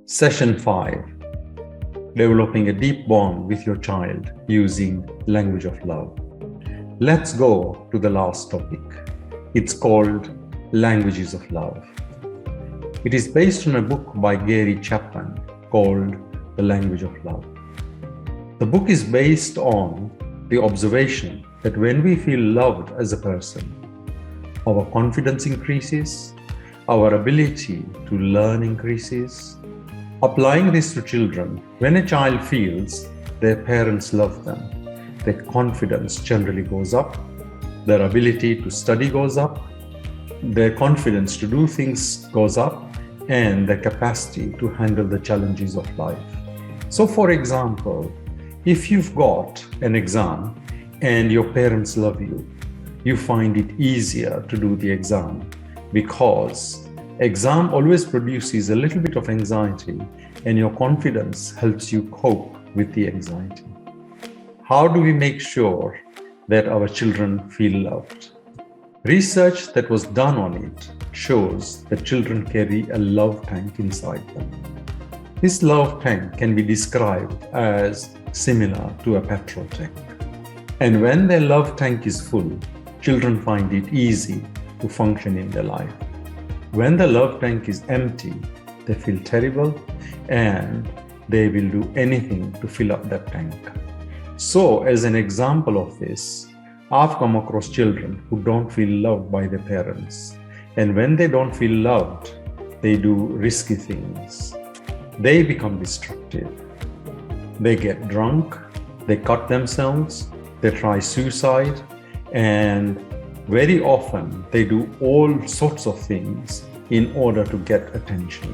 Session 5. Developing a deep bond with your child using language of love. Let's go to the last topic. It's called Languages of Love. It is based on a book by Gary Chapman called The Language of Love. The book is based on the observation that when we feel loved as a person, our confidence increases, our ability to learn increases. Applying this to children, when a child feels their parents love them, their confidence generally goes up, their ability to study goes up, their confidence to do things goes up, and their capacity to handle the challenges of life. So for example, if you've got an exam and your parents love you, you find it easier to do the exam because exam always produces a little bit of anxiety and your confidence helps you cope with the anxiety. How do we make sure that our children feel loved? Research that was done on it shows that children carry a love tank inside them. This love tank can be described as similar to a petrol tank. And when their love tank is full, children find it easy to function in their life. When the love tank is empty, they feel terrible and they will do anything to fill up that tank. So, as an example of this, I've come across children who don't feel loved by their parents. And when they don't feel loved, they do risky things. They become destructive. They get drunk, they cut themselves, they try suicide, and very often they do all sorts of things in order to get attention.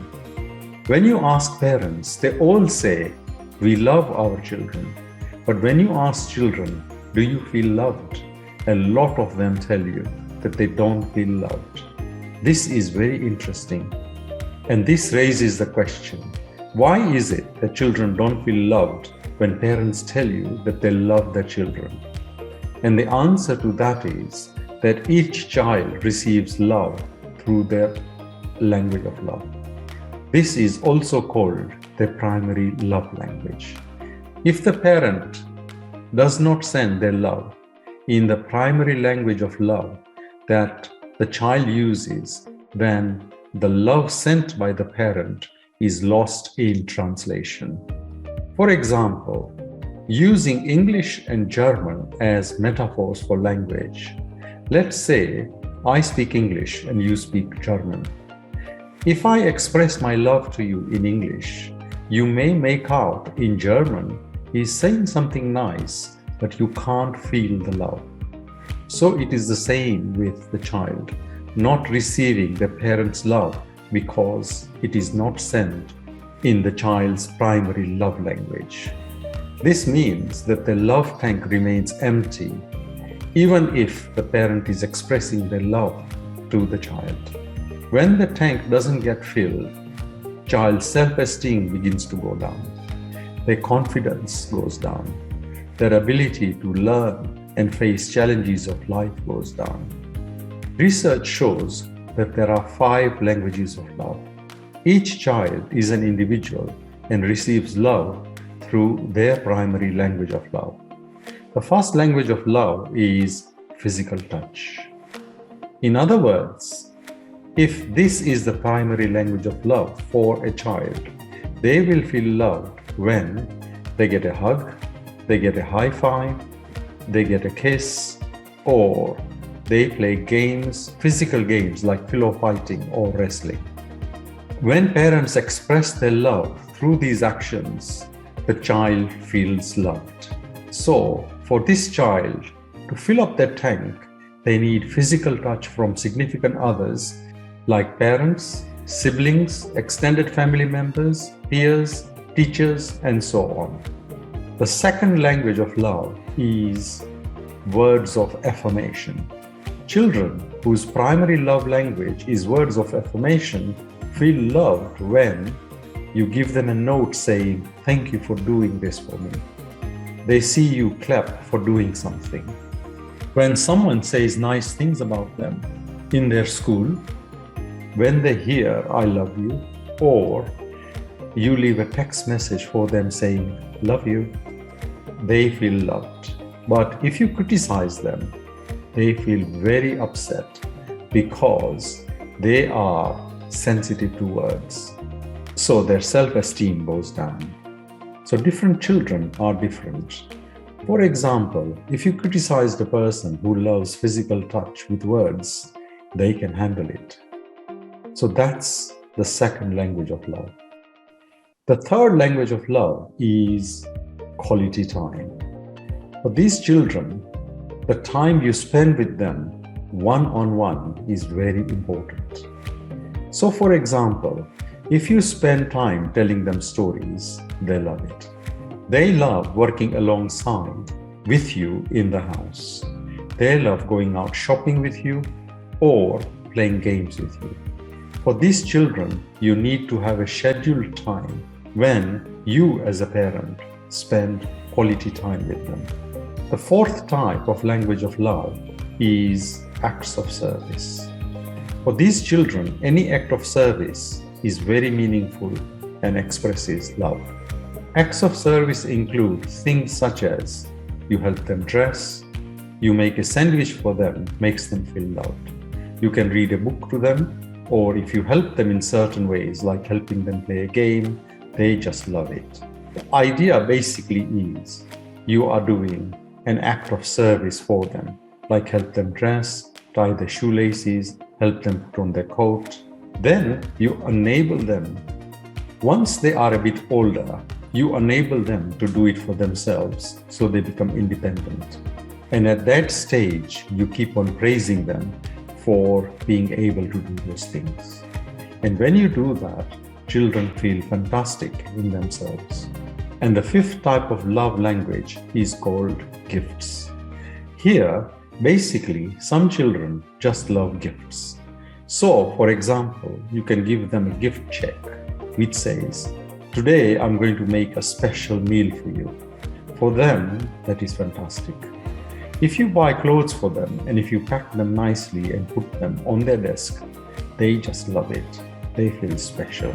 When you ask parents, they all say, "We love our children." But when you ask children, "Do you feel loved?" a lot of them tell you that they don't feel loved. This is very interesting. And this raises the question, why is it that children don't feel loved when parents tell you that they love their children? And the answer to that is that each child receives love through their language of love. This is also called their primary love language. If the parent does not send their love in the primary language of love that the child uses, then the love sent by the parent is lost in translation. For example, using English and German as metaphors for language, let's say I speak English and you speak German. If I express my love to you in English, you may make out in German he's saying something nice, but you can't feel the love. So it is the same with the child, not receiving the parent's love because it is not sent in the child's primary love language. This means that the love tank remains empty, even if the parent is expressing their love to the child. When the tank doesn't get filled, child's self-esteem begins to go down. Their confidence goes down. Their ability to learn and face challenges of life goes down. Research shows that there are 5 languages of love. Each child is an individual and receives love through their primary language of love. The first language of love is physical touch. In other words, if this is the primary language of love for a child, they will feel loved when they get a hug, they get a high five, they get a kiss, or they play games, physical games like pillow fighting or wrestling. When parents express their love through these actions, the child feels loved. So, for this child to fill up their tank, they need physical touch from significant others like parents, siblings, extended family members, peers, teachers, and so on. The second language of love is words of affirmation. Children whose primary love language is words of affirmation feel loved when you give them a note saying, "Thank you for doing this for me." They see you clap for doing something. When someone says nice things about them in their school, when they hear "I love you," or you leave a text message for them saying, "Love you," they feel loved. But if you criticize them, they feel very upset because they are sensitive to words. So their self-esteem goes down. So different children are different. For example, if you criticize the person who loves physical touch with words, they can handle it. So that's the second language of love. The third language of love is quality time. For these children, the time you spend with them one-on-one is very important. So for example, if you spend time telling them stories, they love it. They love working alongside with you in the house. They love going out shopping with you or playing games with you. For these children, you need to have a scheduled time when you as a parent spend quality time with them. The fourth type of language of love is acts of service. For these children, any act of service is very meaningful and expresses love. Acts of service include things such as you help them dress, you make a sandwich for them, makes them feel loved. You can read a book to them, or if you help them in certain ways, like helping them play a game, they just love it. The idea basically is you are doing an act of service for them, like help them dress, tie their shoelaces, help them put on their coat. Then you enable them. Once they are a bit older, you enable them to do it for themselves so they become independent. And at that stage, you keep on praising them for being able to do those things. And when you do that, children feel fantastic in themselves. And the fifth type of love language is called gifts. Here, basically, some children just love gifts. So, for example, you can give them a gift check which says, "Today I'm going to make a special meal for you." For them, that is fantastic. If you buy clothes for them and if you pack them nicely and put them on their desk, they just love it. They feel special.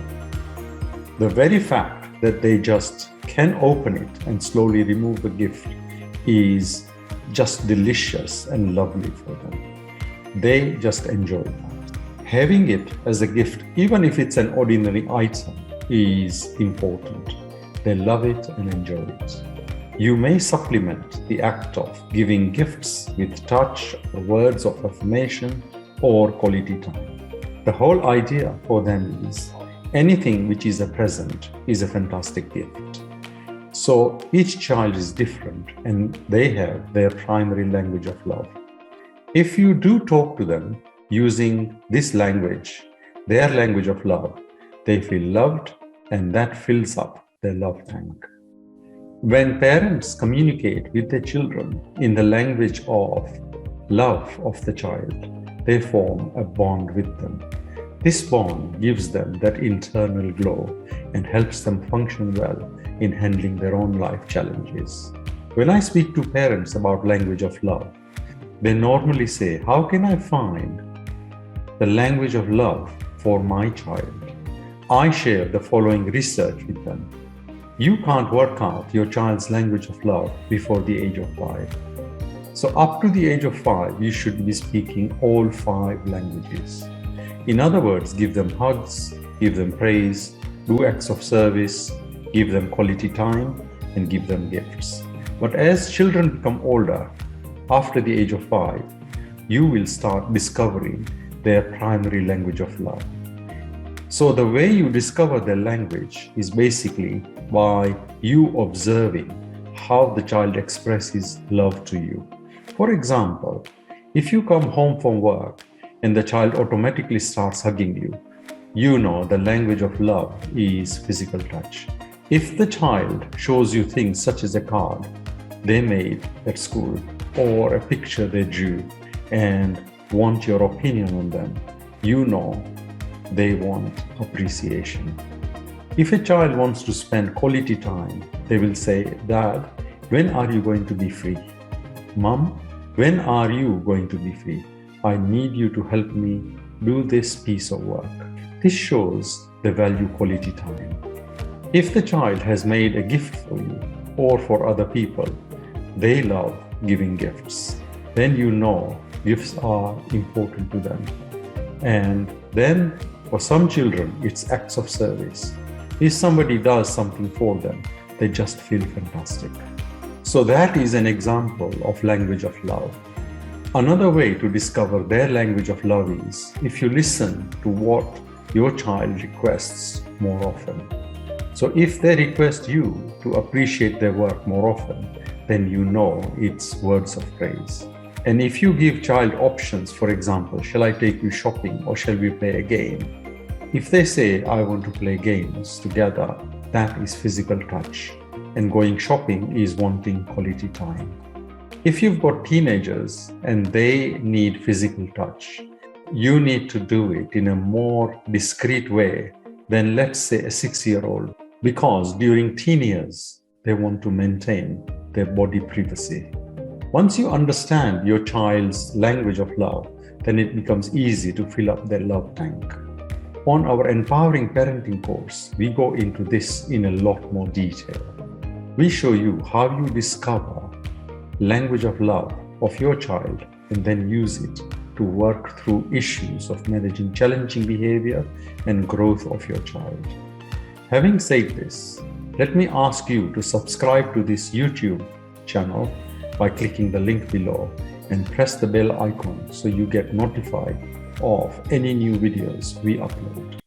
The very fact that they just can open it and slowly remove the gift is just delicious and lovely for them. They just enjoy that. Having it as a gift, even if it's an ordinary item, is important. They love it and enjoy it. You may supplement the act of giving gifts with touch or words of affirmation or quality time. The whole idea for them is anything which is a present is a fantastic gift. So each child is different and they have their primary language of love. If you do talk to them using this language, their language of love, they feel loved and that fills up their love tank. When parents communicate with their children in the language of love of the child, they form a bond with them. This bond gives them that internal glow and helps them function well in handling their own life challenges. When I speak to parents about language of love, they normally say, "How can I find the language of love for my child?" I share the following research with them. You can't work out your child's language of love before the age of 5. So up to the age of 5, you should be speaking all 5 languages. In other words, give them hugs, give them praise, do acts of service, give them quality time, and give them gifts. But as children become older, after the age of 5, you will start discovering their primary language of love. So the way you discover their language is basically by you observing how the child expresses love to you. For example, if you come home from work and the child automatically starts hugging you, you know the language of love is physical touch. If the child shows you things such as a card they made at school or a picture they drew and want your opinion on them, you know they want appreciation. If a child wants to spend quality time, they will say, "Dad, when are you going to be free? Mom, when are you going to be free? I need you to help me do this piece of work." This shows they value quality time. If the child has made a gift for you or for other people, they love giving gifts. Then you know gifts are important to them. And then for some children, it's acts of service. If somebody does something for them, they just feel fantastic. So that is an example of language of love. Another way to discover their language of love is if you listen to what your child requests more often. So if they request you to appreciate their work more often, then you know it's words of praise. And if you give child options, for example, shall I take you shopping or shall we play a game? If they say, I want to play games together, that is physical touch. And going shopping is wanting quality time. If you've got teenagers and they need physical touch, you need to do it in a more discreet way than, let's say, a 6-year-old, because during teen years, they want to maintain their body privacy. Once you understand your child's language of love, then it becomes easy to fill up their love tank. On our Empowering Parenting course, we go into this in a lot more detail. We show you how you discover language of love of your child and then use it to work through issues of managing challenging behavior and growth of your child. Having said this, let me ask you to subscribe to this YouTube channel by clicking the link below and press the bell icon so you get notified of any new videos we upload.